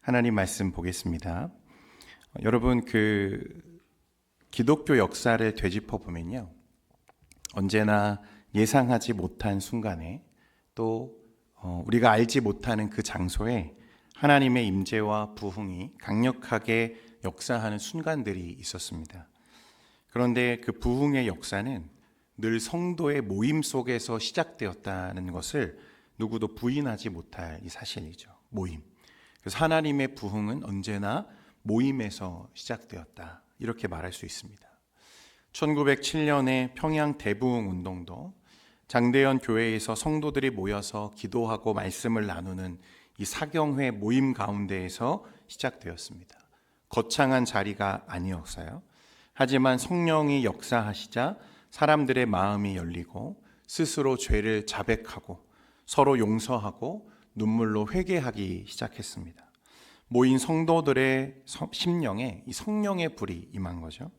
하나님 말씀 보겠습니다. 여러분, 기독교 역사를 되짚어 보면요, 언제나 예상하지 못한 순간에 또 우리가 알지 못하는 그 장소에 하나님의 임재와 부흥이 강력하게 역사하는 순간들이 있었습니다. 그런데 그 부흥의 역사는 늘 성도의 모임 속에서 시작되었다는 것을 누구도 부인하지 못할 이 사실이죠. 모임. 그래서 하나님의 부흥은 언제나 모임에서 시작되었다, 이렇게 말할 수 있습니다. 1907년에 평양 대부흥 운동도 장대현 교회에서 성도들이 모여서 기도하고 말씀을 나누는 이 사경회 모임 가운데에서 시작되었습니다. 거창한 자리가 아니었어요. 하지만 성령이 역사하시자 사람들의 마음이 열리고 스스로 죄를 자백하고 서로 용서하고 눈물로 회개하기 시작했습니다. 모인 성도들의 심령에 이 성령의 불이 임한 거죠.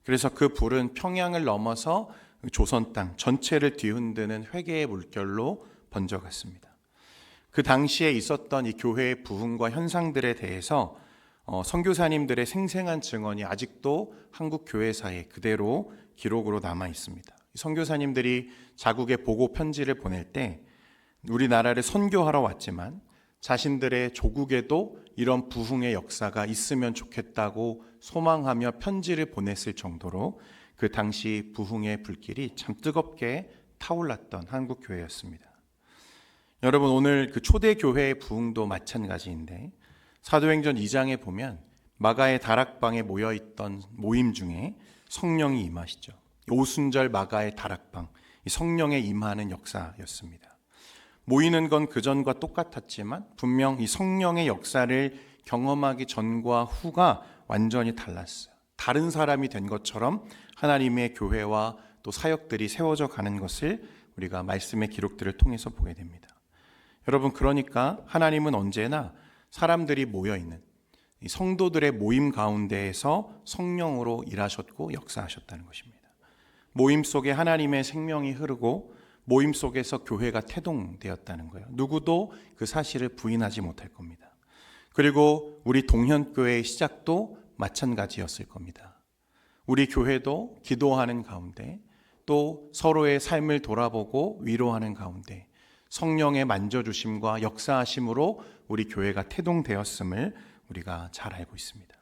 그래서 그 불은 평양을 넘어서 조선 땅 전체를 뒤흔드는 회개의 물결로 번져갔습니다. 그 당시에 있었던 이 교회의 부흥과 현상들에 대해서 선교사님들의 생생한 증언이 아직도 한국 교회사에 그대로 기록으로 남아 있습니다. 선교사님들이 자국에 보고 편지를 보낼 때 우리나라를 선교하러 왔지만 자신들의 조국에도 이런 부흥의 역사가 있으면 좋겠다고 소망하며 편지를 보냈을 정도로 그 당시 부흥의 불길이 참 뜨겁게 타올랐던 한국 교회였습니다. 여러분, 오늘 그 초대교회의 부흥도 마찬가지인데 사도행전 2장에 보면 마가의 다락방에 모여있던 모임 중에 성령이 임하시죠. 오순절 마가의 다락방, 성령의 임하는 역사였습니다. 모이는 건 그전과 똑같았지만 분명 이 성령의 역사를 경험하기 전과 후가 완전히 달랐어요. 다른 사람이 된 것처럼 하나님의 교회와 또 사역들이 세워져 가는 것을 우리가 말씀의 기록들을 통해서 보게 됩니다. 여러분, 그러니까 하나님은 언제나 사람들이 모여있는 이 성도들의 모임 가운데에서 성령으로 일하셨고 역사하셨다는 것입니다. 모임 속에 하나님의 생명이 흐르고 모임 속에서 교회가 태동되었다는 거예요. 누구도 그 사실을 부인하지 못할 겁니다. 그리고 우리 동현교회의 시작도 마찬가지였을 겁니다. 우리 교회도 기도하는 가운데 또 서로의 삶을 돌아보고 위로하는 가운데 성령의 만져주심과 역사하심으로 우리 교회가 태동되었음을 우리가 잘 알고 있습니다.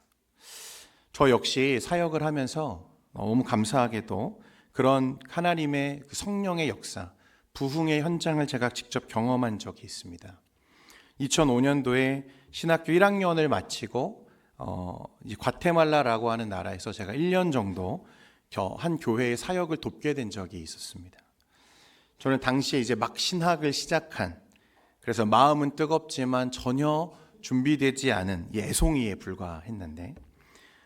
저 역시 사역을 하면서 너무 감사하게도 그런 하나님의 성령의 역사, 부흥의 현장을 제가 직접 경험한 적이 있습니다. 2005년도에 신학교 1학년을 마치고 과테말라라고 하는 나라에서 제가 1년 정도 한 교회의 사역을 돕게 된 적이 있었습니다. 저는 당시에 이제 막 신학을 시작한, 그래서 마음은 뜨겁지만 전혀 준비되지 않은 애송이에 불과했는데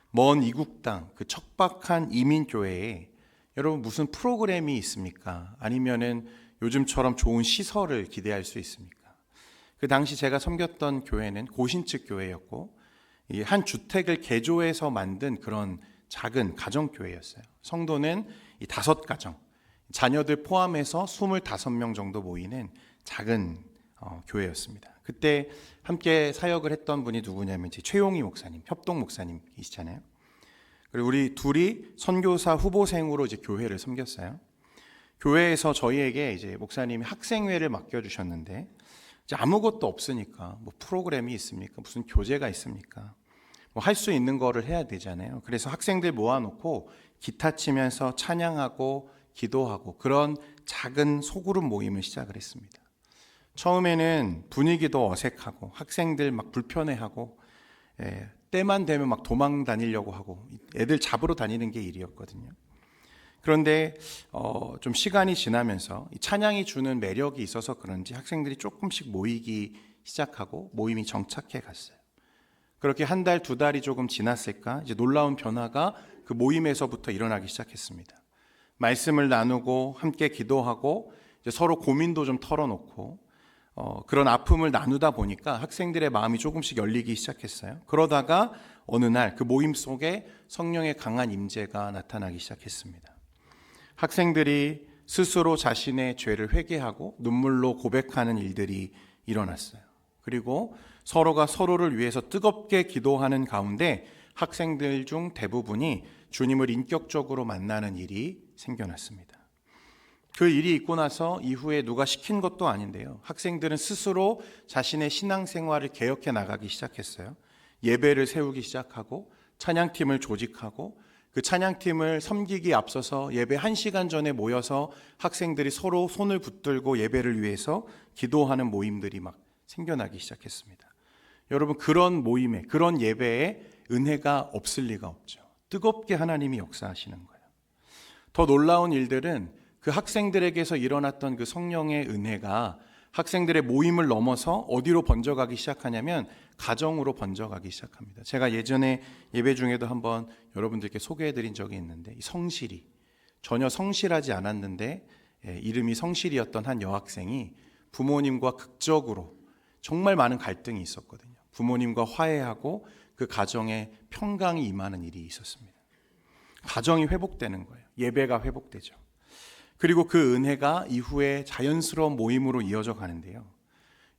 먼 이국 땅 그 척박한 이민교회에 여러분 무슨 프로그램이 있습니까? 아니면은 요즘처럼 좋은 시설을 기대할 수 있습니까? 그 당시 제가 섬겼던 교회는 고신측 교회였고 이 한 주택을 개조해서 만든 그런 작은 가정교회였어요. 성도는 이 5가정, 자녀들 포함해서 25명 정도 모이는 작은 교회였습니다. 그때 함께 사역을 했던 분이 누구냐면 최용희 목사님, 협동 목사님이시잖아요. 그리고 우리 둘이 선교사 후보생으로 이제 교회를 섬겼어요. 교회에서 저희에게 이제 목사님이 학생회를 맡겨주셨는데 이제 아무것도 없으니까 뭐 프로그램이 있습니까? 무슨 교재가 있습니까? 뭐 할 수 있는 거를 해야 되잖아요. 그래서 학생들 모아놓고 기타 치면서 찬양하고 기도하고 그런 작은 소그룹 모임을 시작을 했습니다. 처음에는 분위기도 어색하고 학생들 막 불편해하고 때만 되면 막 도망 다니려고 하고 애들 잡으러 다니는 게 일이었거든요. 그런데 좀 시간이 지나면서 찬양이 주는 매력이 있어서 그런지 학생들이 조금씩 모이기 시작하고 모임이 정착해 갔어요. 그렇게 한 달, 2달이 조금 지났을까 이제 놀라운 변화가 그 모임에서부터 일어나기 시작했습니다. 말씀을 나누고 함께 기도하고 이제 서로 고민도 좀 털어놓고 그런 아픔을 나누다 보니까 학생들의 마음이 조금씩 열리기 시작했어요. 그러다가 어느 날 그 모임 속에 성령의 강한 임재가 나타나기 시작했습니다. 학생들이 스스로 자신의 죄를 회개하고 눈물로 고백하는 일들이 일어났어요. 그리고 서로가 서로를 위해서 뜨겁게 기도하는 가운데 학생들 중 대부분이 주님을 인격적으로 만나는 일이 생겨났습니다. 그 일이 있고 나서 이후에 누가 시킨 것도 아닌데요. 학생들은 스스로 자신의 신앙생활을 개혁해 나가기 시작했어요. 예배를 세우기 시작하고 찬양팀을 조직하고 그 찬양팀을 섬기기 앞서서 예배 1시간 전에 모여서 학생들이 서로 손을 붙들고 예배를 위해서 기도하는 모임들이 막 생겨나기 시작했습니다. 여러분, 그런 모임에, 그런 예배에 은혜가 없을 리가 없죠. 뜨겁게 하나님이 역사하시는 거예요. 더 놀라운 일들은 그 학생들에게서 일어났던 그 성령의 은혜가 학생들의 모임을 넘어서 어디로 번져가기 시작하냐면 가정으로 번져가기 시작합니다. 제가 예전에 예배 중에도 한번 여러분들께 소개해드린 적이 있는데, 이 성실이 전혀 성실하지 않았는데 이름이 성실이었던 한 여학생이 부모님과 극적으로 정말 많은 갈등이 있었거든요. 부모님과 화해하고 그 가정에 평강이 임하는 일이 있었습니다. 가정이 회복되는 거예요. 예배가 회복되죠. 그리고 그 은혜가 이후에 자연스러운 모임으로 이어져 가는데요.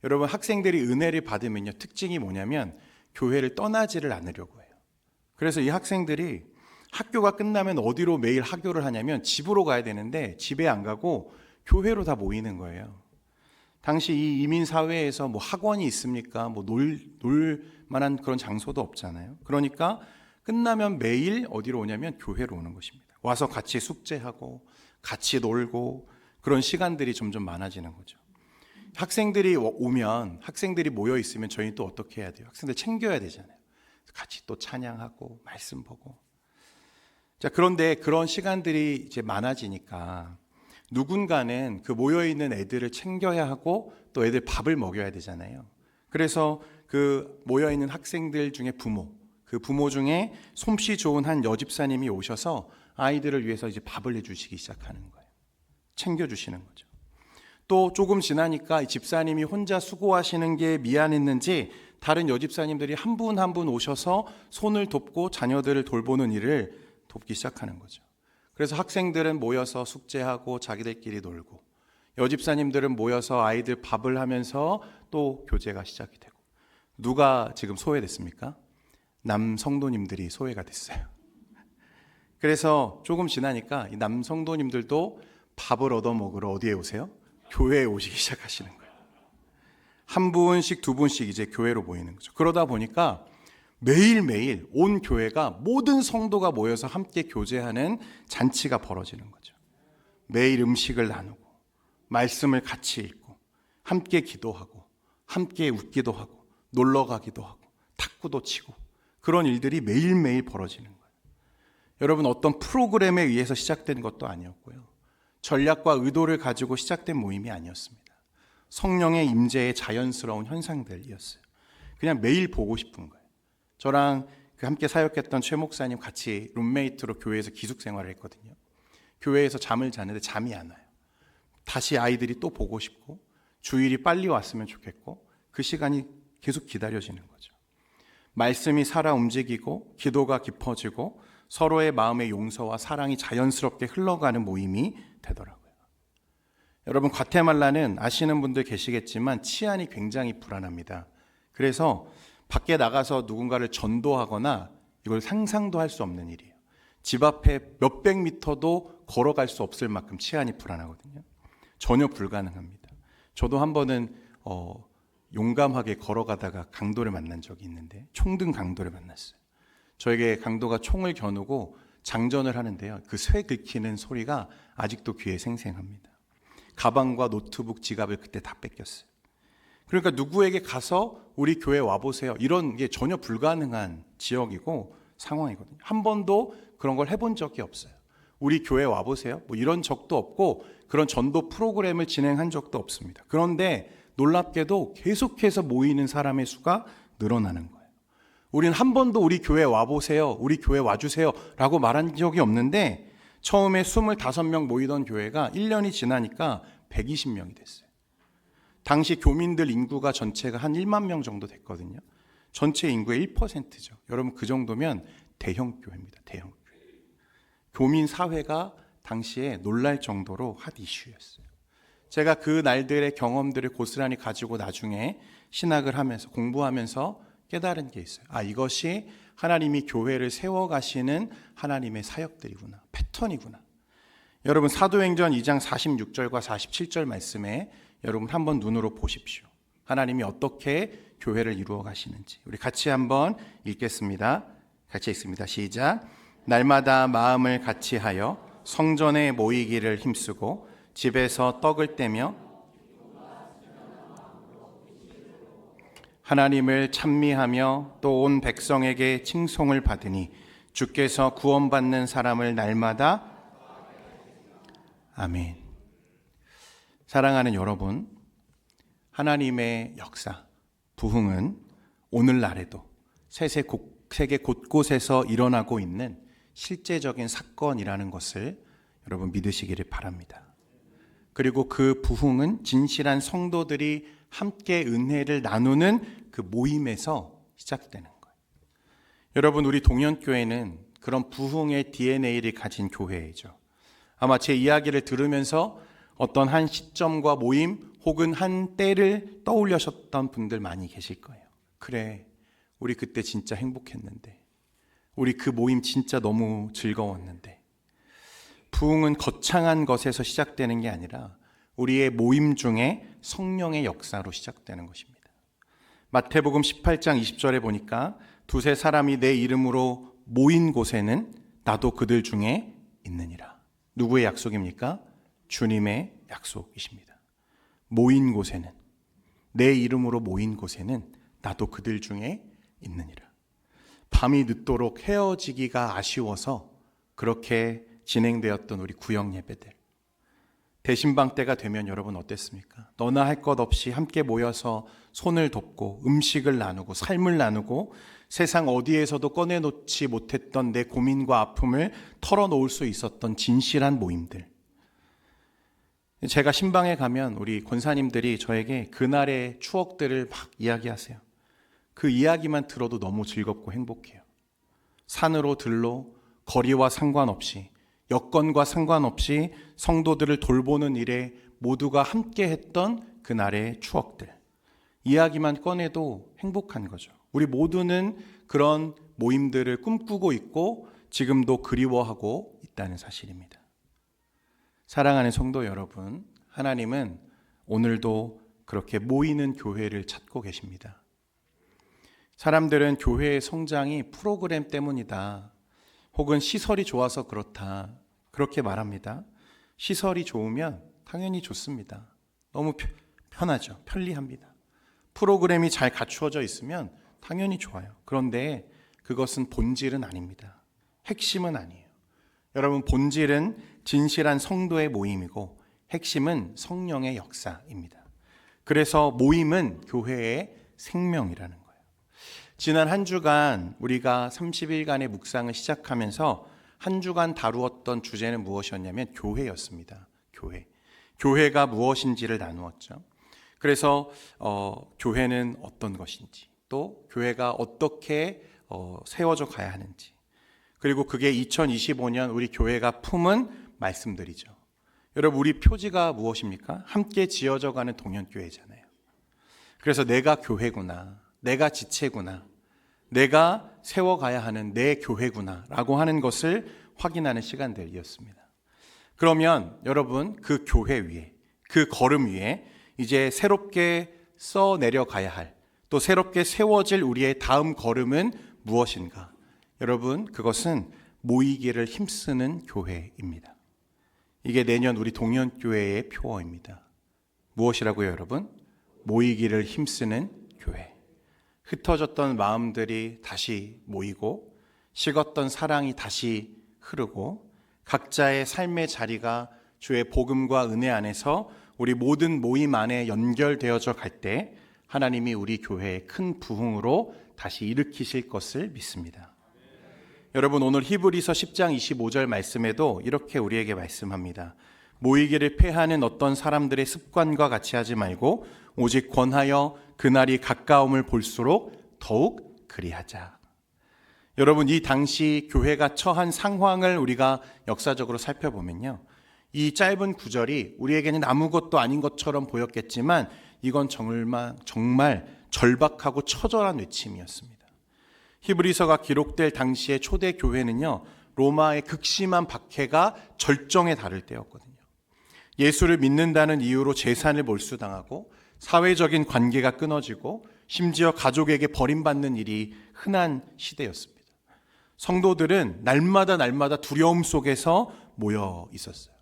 여러분, 학생들이 은혜를 받으면요, 특징이 뭐냐면 교회를 떠나지를 않으려고 해요. 그래서 이 학생들이 학교가 끝나면 어디로 매일 학교를 하냐면 집으로 가야 되는데 집에 안 가고 교회로 다 모이는 거예요. 당시 이 이민 사회에서 뭐 학원이 있습니까? 뭐 놀 만한 그런 장소도 없잖아요. 그러니까 끝나면 매일 어디로 오냐면 교회로 오는 것입니다. 와서 같이 숙제하고 같이 놀고 그런 시간들이 점점 많아지는 거죠. 학생들이 오면, 학생들이 모여 있으면 저희는 또 어떻게 해야 돼요? 학생들 챙겨야 되잖아요. 같이 또 찬양하고 말씀 보고. 자, 그런데 그런 시간들이 이제 많아지니까 누군가는 그 모여 있는 애들을 챙겨야 하고 또 애들 밥을 먹여야 되잖아요. 그래서 그 모여 있는 학생들 중에 그 부모 중에 솜씨 좋은 한 여집사님이 오셔서 아이들을 위해서 이제 밥을 해주시기 시작하는 거예요. 챙겨주시는 거죠. 또 조금 지나니까 이 집사님이 혼자 수고하시는 게 미안했는지 다른 여집사님들이 한 분 한 분 오셔서 손을 돕고 자녀들을 돌보는 일을 돕기 시작하는 거죠. 그래서 학생들은 모여서 숙제하고 자기들끼리 놀고, 여집사님들은 모여서 아이들 밥을 하면서 또 교제가 시작이 되고. 누가 지금 소외됐습니까? 남성도님들이 소외가 됐어요. 그래서 조금 지나니까 이 남성도님들도 밥을 얻어먹으러 어디에 오세요? 교회에 오시기 시작하시는 거예요. 한 분씩 두 분씩 이제 교회로 모이는 거죠. 그러다 보니까 매일매일 온 교회가 모든 성도가 모여서 함께 교제하는 잔치가 벌어지는 거죠. 매일 음식을 나누고 말씀을 같이 읽고 함께 기도하고 함께 웃기도 하고 놀러 가기도 하고 탁구도 치고 그런 일들이 매일매일 벌어지는 거예요. 여러분, 어떤 프로그램에 의해서 시작된 것도 아니었고요. 전략과 의도를 가지고 시작된 모임이 아니었습니다. 성령의 임재의 자연스러운 현상들이었어요. 그냥 매일 보고 싶은 거예요. 저랑 그 함께 사역했던 최 목사님 같이 룸메이트로 교회에서 기숙 생활을 했거든요. 교회에서 잠을 자는데 잠이 안 와요. 다시 아이들이 또 보고 싶고 주일이 빨리 왔으면 좋겠고 그 시간이 계속 기다려지는 거죠. 말씀이 살아 움직이고 기도가 깊어지고 서로의 마음의 용서와 사랑이 자연스럽게 흘러가는 모임이 되더라고요. 여러분, 과테말라는 아시는 분들 계시겠지만 치안이 굉장히 불안합니다. 그래서 밖에 나가서 누군가를 전도하거나 이걸 상상도 할 수 없는 일이에요. 집 앞에 몇백 미터도 걸어갈 수 없을 만큼 치안이 불안하거든요. 전혀 불가능합니다. 저도 한 번은 용감하게 걸어가다가 강도를 만난 적이 있는데 총등 강도를 만났어요. 저에게 강도가 총을 겨누고 장전을 하는데요. 그 쇠 긁히는 소리가 아직도 귀에 생생합니다. 가방과 노트북, 지갑을 그때 다 뺏겼어요. 그러니까 누구에게 가서 우리 교회 와보세요, 이런 게 전혀 불가능한 지역이고 상황이거든요. 한 번도 그런 걸 해본 적이 없어요. 우리 교회 와보세요, 뭐 이런 적도 없고 그런 전도 프로그램을 진행한 적도 없습니다. 그런데 놀랍게도 계속해서 모이는 사람의 수가 늘어나는 거예요. 우리는 한 번도 우리 교회 와보세요, 우리 교회 와주세요 라고 말한 적이 없는데 처음에 25명 모이던 교회가 1년이 지나니까 120명이 됐어요. 당시 교민들 인구가 전체가 한 1만 명 정도 됐거든요. 전체 인구의 1%죠. 여러분, 그 정도면 대형 교회입니다. 대형 교회. 교민 사회가 당시에 놀랄 정도로 핫 이슈였어요. 제가 그 날들의 경험들을 고스란히 가지고 나중에 신학을 하면서 공부하면서 깨달은 게 있어요. 이것이 하나님이 교회를 세워가시는 하나님의 사역들이구나, 패턴이구나. 여러분 사도행전 2장 46절과 47절 말씀에 여러분 한번 눈으로 보십시오. 하나님이 어떻게 교회를 이루어 가시는지 우리 같이 한번 읽겠습니다. 같이 읽습니다. 시작. 날마다 마음을 같이하여 성전에 모이기를 힘쓰고 집에서 떡을 떼며 하나님을 찬미하며 또 온 백성에게 칭송을 받으니 주께서 구원받는 사람을 날마다 아멘. 사랑하는 여러분, 하나님의 역사, 부흥은 오늘날에도 세계 곳곳에서 일어나고 있는 실제적인 사건이라는 것을 여러분 믿으시기를 바랍니다. 그리고 그 부흥은 진실한 성도들이 함께 은혜를 나누는 그 모임에서 시작되는 거예요. 여러분, 우리 동현교회는 그런 부흥의 DNA를 가진 교회이죠. 아마 제 이야기를 들으면서 어떤 한 시점과 모임 혹은 한 때를 떠올리셨던 분들 많이 계실 거예요. 그래, 우리 그때 진짜 행복했는데, 우리 그 모임 진짜 너무 즐거웠는데. 부흥은 거창한 것에서 시작되는 게 아니라 우리의 모임 중에 성령의 역사로 시작되는 것입니다. 마태복음 18장 20절에 보니까 두세 사람이 내 이름으로 모인 곳에는 나도 그들 중에 있느니라. 누구의 약속입니까? 주님의 약속이십니다. 모인 곳에는, 내 이름으로 모인 곳에는 나도 그들 중에 있느니라. 밤이 늦도록 헤어지기가 아쉬워서 그렇게 진행되었던 우리 구역 예배들, 대신방 때가 되면 여러분 어땠습니까? 너나 할 것 없이 함께 모여서 손을 돕고 음식을 나누고 삶을 나누고 세상 어디에서도 꺼내놓지 못했던 내 고민과 아픔을 털어놓을 수 있었던 진실한 모임들. 제가 신방에 가면 우리 권사님들이 저에게 그날의 추억들을 막 이야기하세요. 그 이야기만 들어도 너무 즐겁고 행복해요. 산으로 들로 거리와 상관없이, 여건과 상관없이 성도들을 돌보는 일에 모두가 함께 했던 그날의 추억들. 이야기만 꺼내도 행복한 거죠. 우리 모두는 그런 모임들을 꿈꾸고 있고 지금도 그리워하고 있다는 사실입니다. 사랑하는 성도 여러분, 하나님은 오늘도 그렇게 모이는 교회를 찾고 계십니다. 사람들은 교회의 성장이 프로그램 때문이다, 혹은 시설이 좋아서 그렇다, 그렇게 말합니다. 시설이 좋으면 당연히 좋습니다. 너무 편하죠. 편리합니다. 프로그램이 잘 갖추어져 있으면 당연히 좋아요. 그런데 그것은 본질은 아닙니다. 핵심은 아니에요. 여러분, 본질은 진실한 성도의 모임이고 핵심은 성령의 역사입니다. 그래서 모임은 교회의 생명이라는 거예요. 지난 한 주간 우리가 30일간의 묵상을 시작하면서 한 주간 다루었던 주제는 무엇이었냐면 교회였습니다. 교회가 무엇인지를 나누었죠. 그래서 교회는 어떤 것인지, 또 교회가 어떻게 세워져 가야 하는지, 그리고 그게 2025년 우리 교회가 품은 말씀들이죠. 여러분, 우리 표지가 무엇입니까? 함께 지어져 가는 동현교회잖아요. 그래서 내가 교회구나, 내가 지체구나, 내가 세워가야 하는 내 교회구나 라고 하는 것을 확인하는 시간들이었습니다. 그러면 여러분, 그 교회 위에, 그 걸음 위에 이제 새롭게 써내려가야 할, 또 새롭게 세워질 우리의 다음 걸음은 무엇인가? 여러분, 그것은 모이기를 힘쓰는 교회입니다. 이게 내년 우리 동현교회의 표어입니다. 무엇이라고요, 여러분? 모이기를 힘쓰는 교회. 흩어졌던 마음들이 다시 모이고, 식었던 사랑이 다시 흐르고, 각자의 삶의 자리가 주의 복음과 은혜 안에서 우리 모든 모임 안에 연결되어져 갈 때 하나님이 우리 교회의 큰 부흥으로 다시 일으키실 것을 믿습니다. 여러분, 오늘 히브리서 10장 25절 말씀에도 이렇게 우리에게 말씀합니다. 모이기를 폐하는 어떤 사람들의 습관과 같이 하지 말고 오직 권하여 그날이 가까움을 볼수록 더욱 그리하자. 여러분, 이 당시 교회가 처한 상황을 우리가 역사적으로 살펴보면요, 이 짧은 구절이 우리에게는 아무것도 아닌 것처럼 보였겠지만 이건 정말 절박하고 처절한 외침이었습니다. 히브리서가 기록될 당시의 초대 교회는요, 로마의 극심한 박해가 절정에 달을 때였거든요. 예수를 믿는다는 이유로 재산을 몰수당하고 사회적인 관계가 끊어지고 심지어 가족에게 버림받는 일이 흔한 시대였습니다. 성도들은 날마다 두려움 속에서 모여 있었어요.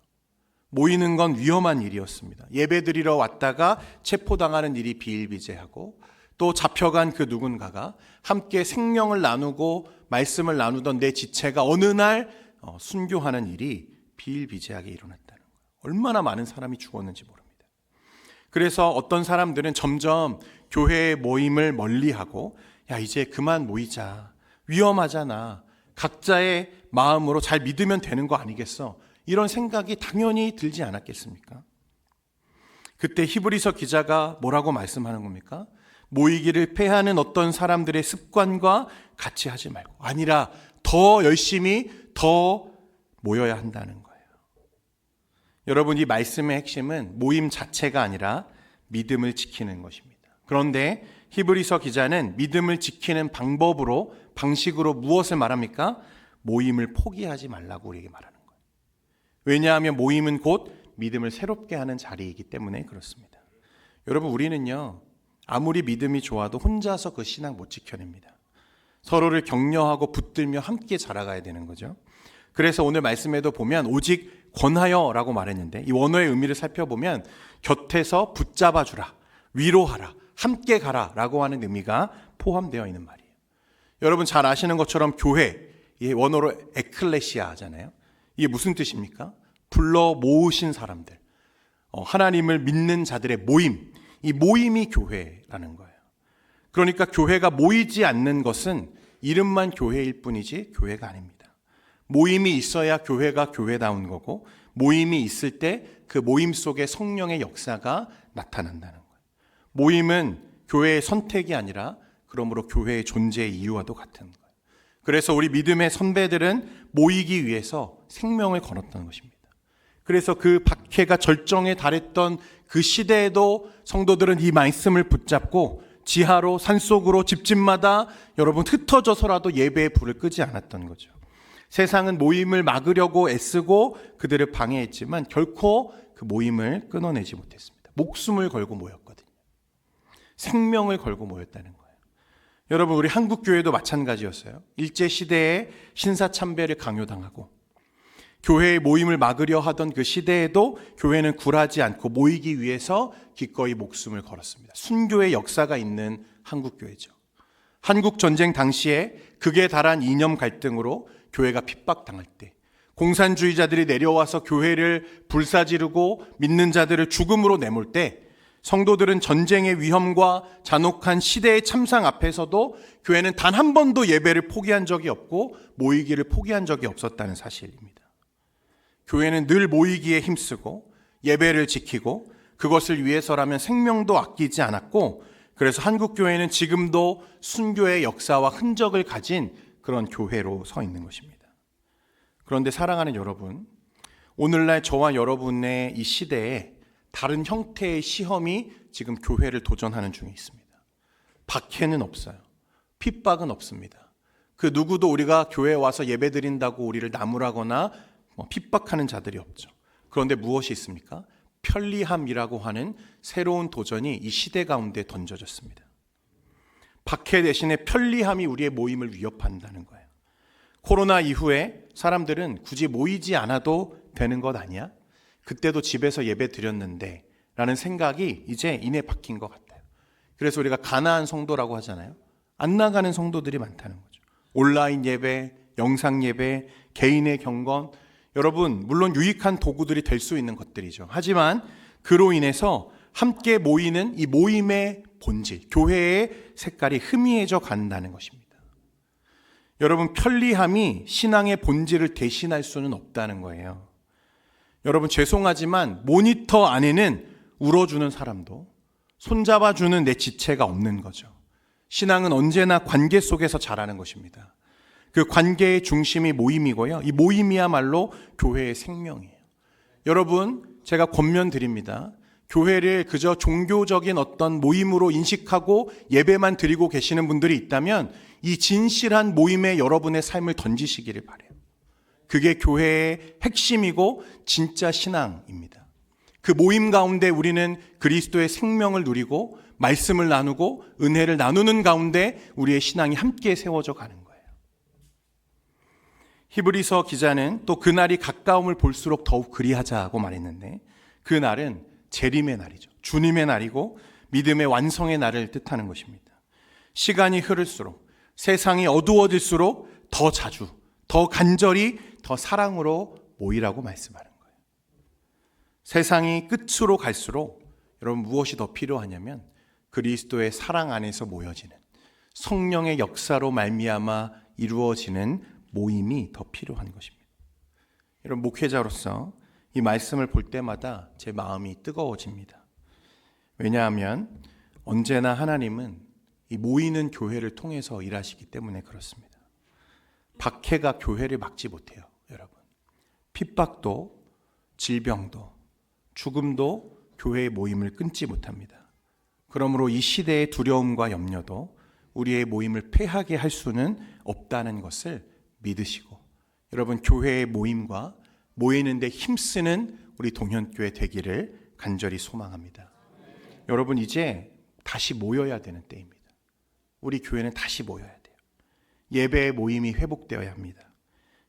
모이는 건 위험한 일이었습니다. 예배드리러 왔다가 체포당하는 일이 비일비재하고 또 잡혀간 그 누군가가 함께 생명을 나누고 말씀을 나누던 내 지체가 어느 날 순교하는 일이 비일비재하게 일어났다는 거예요. 얼마나 많은 사람이 죽었는지 모릅니다. 그래서 어떤 사람들은 점점 교회의 모임을 멀리하고 야, 이제 그만 모이자. 위험하잖아. 각자의 마음으로 잘 믿으면 되는 거 아니겠어? 이런 생각이 당연히 들지 않았겠습니까? 그때 히브리서 기자가 뭐라고 말씀하는 겁니까? 모이기를 패하는 어떤 사람들의 습관과 같이 하지 말고 아니라 더 열심히 더 모여야 한다는 거예요. 여러분, 이 말씀의 핵심은 모임 자체가 아니라 믿음을 지키는 것입니다. 그런데 히브리서 기자는 믿음을 지키는 방식으로 무엇을 말합니까? 모임을 포기하지 말라고 우리에게 말하는 거예요. 왜냐하면 모임은 곧 믿음을 새롭게 하는 자리이기 때문에 그렇습니다. 여러분, 우리는요, 아무리 믿음이 좋아도 혼자서 그 신앙 못 지켜냅니다. 서로를 격려하고 붙들며 함께 자라가야 되는 거죠. 그래서 오늘 말씀에도 보면 오직 권하여라고 말했는데 이 원어의 의미를 살펴보면 곁에서 붙잡아 주라, 위로하라, 함께 가라라고 하는 의미가 포함되어 있는 말이에요. 여러분 잘 아시는 것처럼 교회, 원어로 에클레시아잖아요. 이게 무슨 뜻입니까? 불러 모으신 사람들, 하나님을 믿는 자들의 모임, 이 모임이 교회라는 거예요. 그러니까 교회가 모이지 않는 것은 이름만 교회일 뿐이지 교회가 아닙니다. 모임이 있어야 교회가 교회다운 거고 모임이 있을 때 그 모임 속에 성령의 역사가 나타난다는 거예요. 모임은 교회의 선택이 아니라 그러므로 교회의 존재의 이유와도 같은 거예요. 그래서 우리 믿음의 선배들은 모이기 위해서 생명을 걸었던 것입니다. 그래서 그 박해가 절정에 달했던 그 시대에도 성도들은 이 말씀을 붙잡고 지하로 산속으로 집집마다 여러분 흩어져서라도 예배의 불을 끄지 않았던 거죠. 세상은 모임을 막으려고 애쓰고 그들을 방해했지만 결코 그 모임을 끊어내지 못했습니다. 목숨을 걸고 모였거든요. 생명을 걸고 모였다는 거예요. 여러분 우리 한국교회도 마찬가지였어요. 일제시대에 신사참배를 강요당하고 교회의 모임을 막으려 하던 그 시대에도 교회는 굴하지 않고 모이기 위해서 기꺼이 목숨을 걸었습니다. 순교의 역사가 있는 한국교회죠. 한국전쟁 당시에 극에 달한 이념 갈등으로 교회가 핍박당할 때 공산주의자들이 내려와서 교회를 불사지르고 믿는 자들을 죽음으로 내몰 때 성도들은 전쟁의 위험과 잔혹한 시대의 참상 앞에서도 교회는 단 한 번도 예배를 포기한 적이 없고 모이기를 포기한 적이 없었다는 사실입니다. 교회는 늘 모이기에 힘쓰고 예배를 지키고 그것을 위해서라면 생명도 아끼지 않았고 그래서 한국교회는 지금도 순교의 역사와 흔적을 가진 그런 교회로 서 있는 것입니다. 그런데 사랑하는 여러분, 오늘날 저와 여러분의 이 시대에 다른 형태의 시험이 지금 교회를 도전하는 중에 있습니다. 박해는 없어요. 핍박은 없습니다. 그 누구도 우리가 교회에 와서 예배드린다고 우리를 나무라거나 핍박하는 자들이 없죠. 그런데 무엇이 있습니까? 편리함이라고 하는 새로운 도전이 이 시대 가운데 던져졌습니다. 박해 대신에 편리함이 우리의 모임을 위협한다는 거예요. 코로나 이후에 사람들은 굳이 모이지 않아도 되는 것 아니야? 그때도 집에서 예배 드렸는데 라는 생각이 이제 이내 바뀐 것 같아요. 그래서 우리가 가나안 성도라고 하잖아요. 안 나가는 성도들이 많다는 거죠. 온라인 예배, 영상 예배, 개인의 경건, 여러분 물론 유익한 도구들이 될 수 있는 것들이죠. 하지만 그로 인해서 함께 모이는 이 모임의 본질, 교회의 색깔이 희미해져 간다는 것입니다. 여러분 편리함이 신앙의 본질을 대신할 수는 없다는 거예요. 여러분 죄송하지만 모니터 안에는 울어주는 사람도 손잡아주는 내 지체가 없는 거죠. 신앙은 언제나 관계 속에서 자라는 것입니다. 그 관계의 중심이 모임이고요. 이 모임이야말로 교회의 생명이에요. 여러분, 제가 권면드립니다. 교회를 그저 종교적인 어떤 모임으로 인식하고 예배만 드리고 계시는 분들이 있다면 이 진실한 모임에 여러분의 삶을 던지시기를 바라요. 그게 교회의 핵심이고 진짜 신앙입니다. 그 모임 가운데 우리는 그리스도의 생명을 누리고 말씀을 나누고 은혜를 나누는 가운데 우리의 신앙이 함께 세워져 가는 거예요. 히브리서 기자는 또 그날이 가까움을 볼수록 더욱 그리하자고 말했는데, 그날은 재림의 날이죠. 주님의 날이고 믿음의 완성의 날을 뜻하는 것입니다. 시간이 흐를수록, 세상이 어두워질수록 더 자주, 더 간절히, 더 사랑으로 모이라고 말씀하는 거예요. 세상이 끝으로 갈수록 여러분 무엇이 더 필요하냐면 그리스도의 사랑 안에서 모여지는, 성령의 역사로 말미암아 이루어지는 모임이 더 필요한 것입니다. 여러분, 목회자로서 이 말씀을 볼 때마다 제 마음이 뜨거워집니다. 왜냐하면 언제나 하나님은 이 모이는 교회를 통해서 일하시기 때문에 그렇습니다. 박해가 교회를 막지 못해요, 여러분. 핍박도, 질병도, 죽음도 교회의 모임을 끊지 못합니다. 그러므로 이 시대의 두려움과 염려도 우리의 모임을 패하게 할 수는 없다는 것을 믿으시고, 여러분, 교회의 모임과 모이는데 힘쓰는 우리 동현교회 되기를 간절히 소망합니다. 여러분, 이제 다시 모여야 되는 때입니다. 우리 교회는 다시 모여야 돼요. 예배의 모임이 회복되어야 합니다.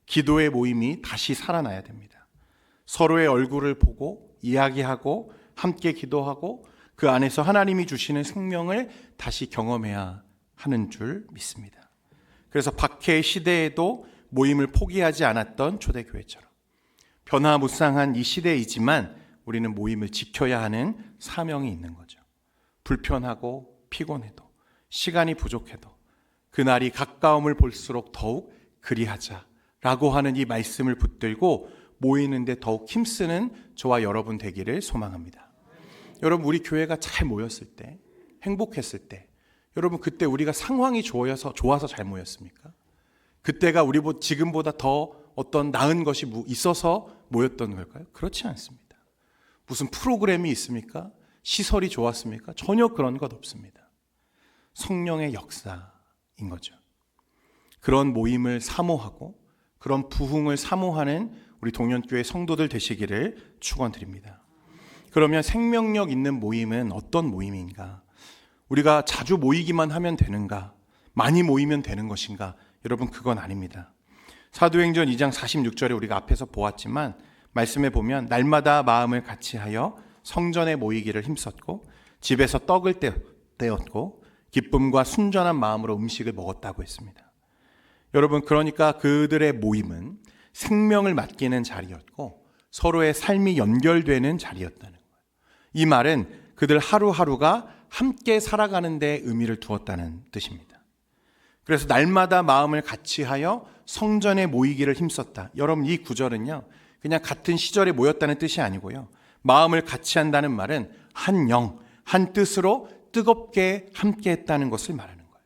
기도의 모임이 다시 살아나야 됩니다. 서로의 얼굴을 보고 이야기하고 함께 기도하고 그 안에서 하나님이 주시는 생명을 다시 경험해야 하는 줄 믿습니다. 그래서 박해의 시대에도 모임을 포기하지 않았던 초대교회처럼 변화무쌍한 이 시대이지만 우리는 모임을 지켜야 하는 사명이 있는 거죠. 불편하고 피곤해도, 시간이 부족해도 그날이 가까움을 볼수록 더욱 그리하자라고 하는 이 말씀을 붙들고 모이는데 더욱 힘쓰는 저와 여러분 되기를 소망합니다. 여러분, 우리 교회가 잘 모였을 때, 행복했을 때, 여러분, 그때 우리가 상황이 좋아서 잘 모였습니까? 그때가 지금보다 더 어떤 나은 것이 있어서 모였던 걸까요? 그렇지 않습니다. 무슨 프로그램이 있습니까? 시설이 좋았습니까? 전혀 그런 것 없습니다. 성령의 역사인 거죠. 그런 모임을 사모하고 그런 부흥을 사모하는 우리 동현교회 성도들 되시기를 축원드립니다. 그러면 생명력 있는 모임은 어떤 모임인가? 우리가 자주 모이기만 하면 되는가? 많이 모이면 되는 것인가? 여러분, 그건 아닙니다. 사도행전 2장 46절에 우리가 앞에서 보았지만 말씀에 보면 날마다 마음을 같이하여 성전에 모이기를 힘썼고 집에서 떡을 떼었고 기쁨과 순전한 마음으로 음식을 먹었다고 했습니다. 여러분, 그러니까 그들의 모임은 생명을 맡기는 자리였고 서로의 삶이 연결되는 자리였다는 거예요. 이 말은 그들 하루하루가 함께 살아가는 데 의미를 두었다는 뜻입니다. 그래서 날마다 마음을 같이하여 성전에 모이기를 힘썼다. 여러분, 이 구절은요, 그냥 같은 시절에 모였다는 뜻이 아니고요, 마음을 같이 한다는 말은 한 영, 한 뜻으로 뜨겁게 함께 했다는 것을 말하는 거예요.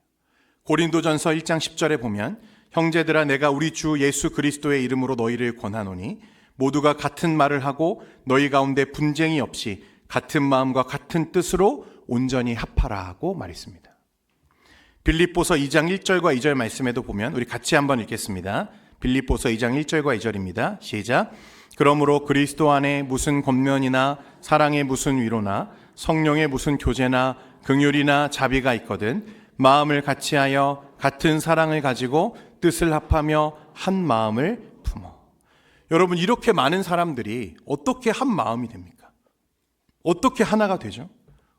고린도전서 1장 10절에 보면 형제들아, 내가 우리 주 예수 그리스도의 이름으로 너희를 권하노니 모두가 같은 말을 하고 너희 가운데 분쟁이 없이 같은 마음과 같은 뜻으로 온전히 합하라고 말했습니다. 빌립보서 2장 1절과 2절 말씀에도 보면 우리 같이 한번 읽겠습니다. 빌립보서 2장 1절과 2절입니다. 시작. 그러므로 그리스도 안에 무슨 권면이나 사랑의 무슨 위로나 성령의 무슨 교제나 긍휼이나 자비가 있거든 마음을 같이하여 같은 사랑을 가지고 뜻을 합하며 한 마음을 품어. 여러분, 이렇게 많은 사람들이 어떻게 한 마음이 됩니까? 어떻게 하나가 되죠?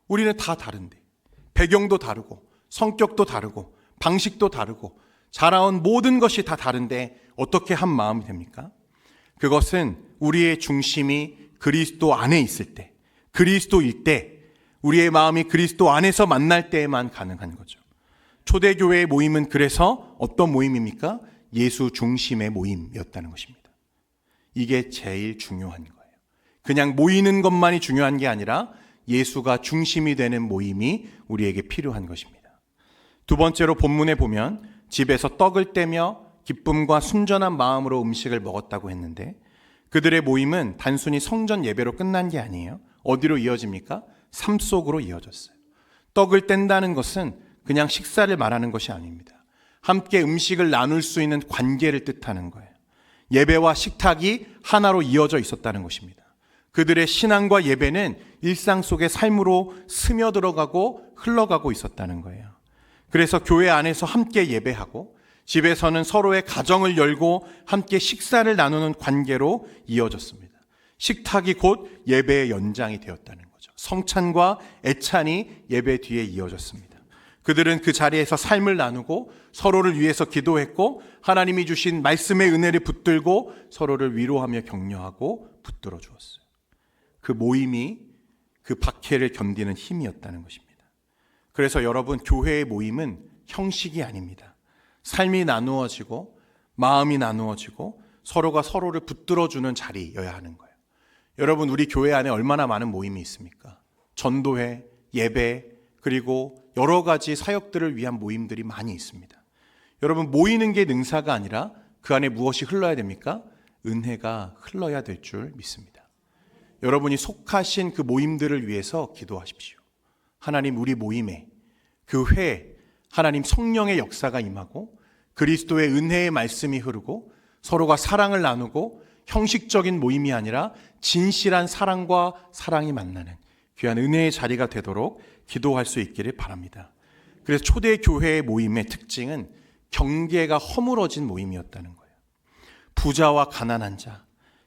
우리는 다 다른데, 배경도 다르고 성격도 다르고 방식도 다르고 자라온 모든 것이 다 다른데 어떻게 한 마음이 됩니까? 그것은 우리의 중심이 그리스도 안에 있을 때, 그리스도일 때, 우리의 마음이 그리스도 안에서 만날 때에만 가능한 거죠. 초대교회의 모임은 그래서 어떤 모임입니까? 예수 중심의 모임이었다는 것입니다. 이게 제일 중요한 거예요. 그냥 모이는 것만이 중요한 게 아니라 예수가 중심이 되는 모임이 우리에게 필요한 것입니다. 두 번째로 본문에 보면 집에서 떡을 떼며 기쁨과 순전한 마음으로 음식을 먹었다고 했는데 그들의 모임은 단순히 성전 예배로 끝난 게 아니에요. 어디로 이어집니까? 삶 속으로 이어졌어요. 떡을 뗀다는 것은 그냥 식사를 말하는 것이 아닙니다. 함께 음식을 나눌 수 있는 관계를 뜻하는 거예요. 예배와 식탁이 하나로 이어져 있었다는 것입니다. 그들의 신앙과 예배는 일상 속의 삶으로 스며들어가고 흘러가고 있었다는 거예요. 그래서 교회 안에서 함께 예배하고 집에서는 서로의 가정을 열고 함께 식사를 나누는 관계로 이어졌습니다. 식탁이 곧 예배의 연장이 되었다는 거죠. 성찬과 애찬이 예배 뒤에 이어졌습니다. 그들은 그 자리에서 삶을 나누고 서로를 위해서 기도했고 하나님이 주신 말씀의 은혜를 붙들고 서로를 위로하며 격려하고 붙들어 주었어요. 그 모임이 그 박해를 견디는 힘이었다는 것입니다. 그래서 여러분, 교회의 모임은 형식이 아닙니다. 삶이 나누어지고 마음이 나누어지고 서로가 서로를 붙들어주는 자리여야 하는 거예요. 여러분, 우리 교회 안에 얼마나 많은 모임이 있습니까? 전도회, 예배, 그리고 여러 가지 사역들을 위한 모임들이 많이 있습니다. 여러분, 모이는 게 능사가 아니라 그 안에 무엇이 흘러야 됩니까? 은혜가 흘러야 될 줄 믿습니다. 여러분이 속하신 그 모임들을 위해서 기도하십시오. 하나님, 우리 모임에 그 회에 하나님 성령의 역사가 임하고 그리스도의 은혜의 말씀이 흐르고 서로가 사랑을 나누고 형식적인 모임이 아니라 진실한 사랑과 사랑이 만나는 귀한 은혜의 자리가 되도록 기도할 수 있기를 바랍니다. 그래서 초대 교회의 모임의 특징은 경계가 허물어진 모임이었다는 거예요. 부자와 가난한 자,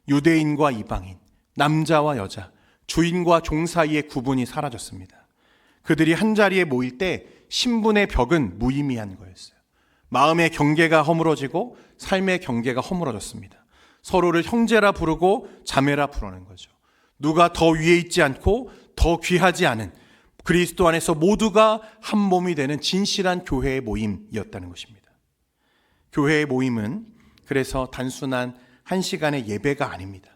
유대인과 이방인, 남자와 여자, 주인과 종 사이의 구분이 사라졌습니다. 그들이 한자리에 모일 때 신분의 벽은 무의미한 거였어요. 마음의 경계가 허물어지고 삶의 경계가 허물어졌습니다. 서로를 형제라 부르고 자매라 부르는 거죠. 누가 더 위에 있지 않고 더 귀하지 않은 그리스도 안에서 모두가 한 몸이 되는 진실한 교회의 모임이었다는 것입니다. 교회의 모임은 그래서 단순한 한 시간의 예배가 아닙니다.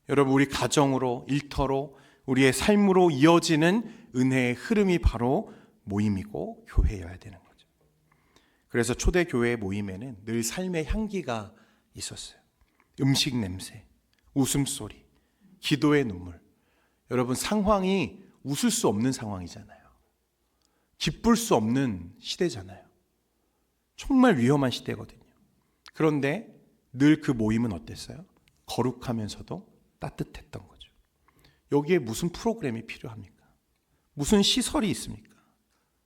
여러분, 우리 가정으로, 일터로, 우리의 삶으로 이어지는 은혜의 흐름이 바로 모임이고 교회여야 되는 거죠. 그래서 초대 교회의 모임에는 늘 삶의 향기가 있었어요. 음식 냄새, 웃음소리, 기도의 눈물. 여러분, 상황이 웃을 수 없는 상황이잖아요. 기쁠 수 없는 시대잖아요. 정말 위험한 시대거든요. 그런데 늘 그 모임은 어땠어요? 거룩하면서도 따뜻했던 거죠. 여기에 무슨 프로그램이 필요합니까? 무슨 시설이 있습니까?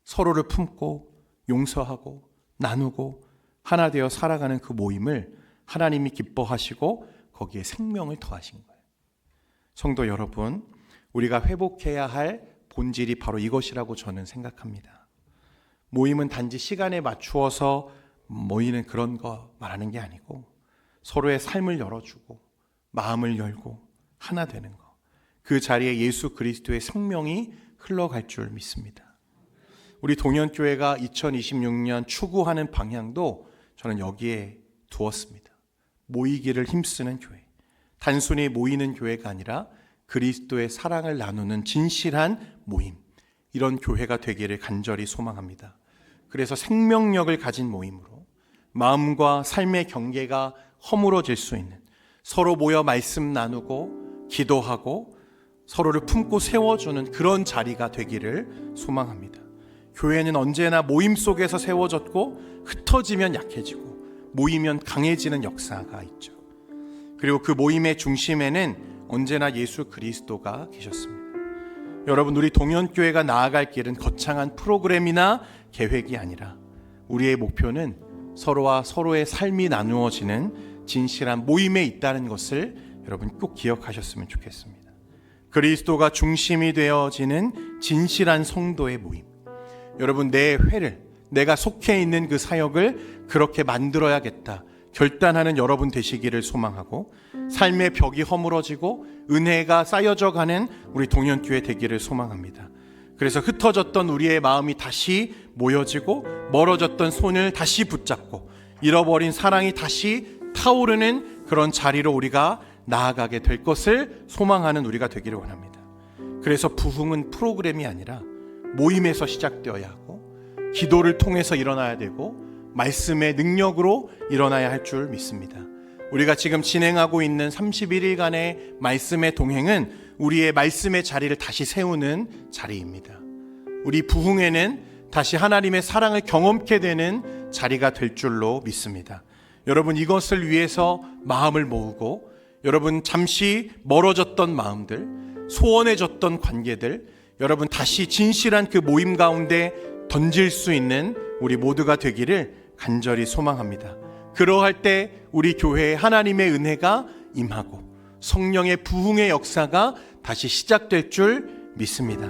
서로를 품고 용서하고 나누고 하나 되어 살아가는 그 모임을 하나님이 기뻐하시고 거기에 생명을 더하신 거예요. 성도 여러분, 우리가 회복해야 할 본질이 바로 이것이라고 저는 생각합니다. 모임은 단지 시간에 맞추어서 모이는 그런 거 말하는 게 아니고 서로의 삶을 열어주고 마음을 열고 하나 되는 거, 그 자리에 예수 그리스도의 생명이 흘러갈 줄 믿습니다. 우리 동현교회가 2026년 추구하는 방향도 저는 여기에 두었습니다. 모이기를 힘쓰는 교회, 단순히 모이는 교회가 아니라 그리스도의 사랑을 나누는 진실한 모임, 이런 교회가 되기를 간절히 소망합니다. 그래서 생명력을 가진 모임으로 마음과 삶의 경계가 허물어질 수 있는, 서로 모여 말씀 나누고 기도하고 서로를 품고 세워주는 그런 자리가 되기를 소망합니다. 교회는 언제나 모임 속에서 세워졌고 흩어지면 약해지고 모이면 강해지는 역사가 있죠. 그리고 그 모임의 중심에는 언제나 예수 그리스도가 계셨습니다. 여러분, 우리 동현교회가 나아갈 길은 거창한 프로그램이나 계획이 아니라 우리의 목표는 서로와 서로의 삶이 나누어지는 진실한 모임에 있다는 것을 여러분 꼭 기억하셨으면 좋겠습니다. 그리스도가 중심이 되어지는 진실한 성도의 모임. 여러분, 내 회를, 내가 속해 있는 그 사역을 그렇게 만들어야겠다 결단하는 여러분 되시기를 소망하고, 삶의 벽이 허물어지고 은혜가 쌓여져 가는 우리 동현교회 되기를 소망합니다. 그래서 흩어졌던 우리의 마음이 다시 모여지고 멀어졌던 손을 다시 붙잡고 잃어버린 사랑이 다시 타오르는 그런 자리로 우리가 나아가게 될 것을 소망하는 우리가 되기를 원합니다. 그래서 부흥은 프로그램이 아니라 모임에서 시작되어야 하고 기도를 통해서 일어나야 되고 말씀의 능력으로 일어나야 할 줄 믿습니다. 우리가 지금 진행하고 있는 31일간의 말씀의 동행은 우리의 말씀의 자리를 다시 세우는 자리입니다. 우리 부흥회는 다시 하나님의 사랑을 경험케 되는 자리가 될 줄로 믿습니다. 여러분, 이것을 위해서 마음을 모으고, 여러분 잠시 멀어졌던 마음들, 소원해졌던 관계들, 여러분 다시 진실한 그 모임 가운데 던질 수 있는 우리 모두가 되기를 간절히 소망합니다. 그러할 때 우리 교회에 하나님의 은혜가 임하고 성령의 부흥의 역사가 다시 시작될 줄 믿습니다.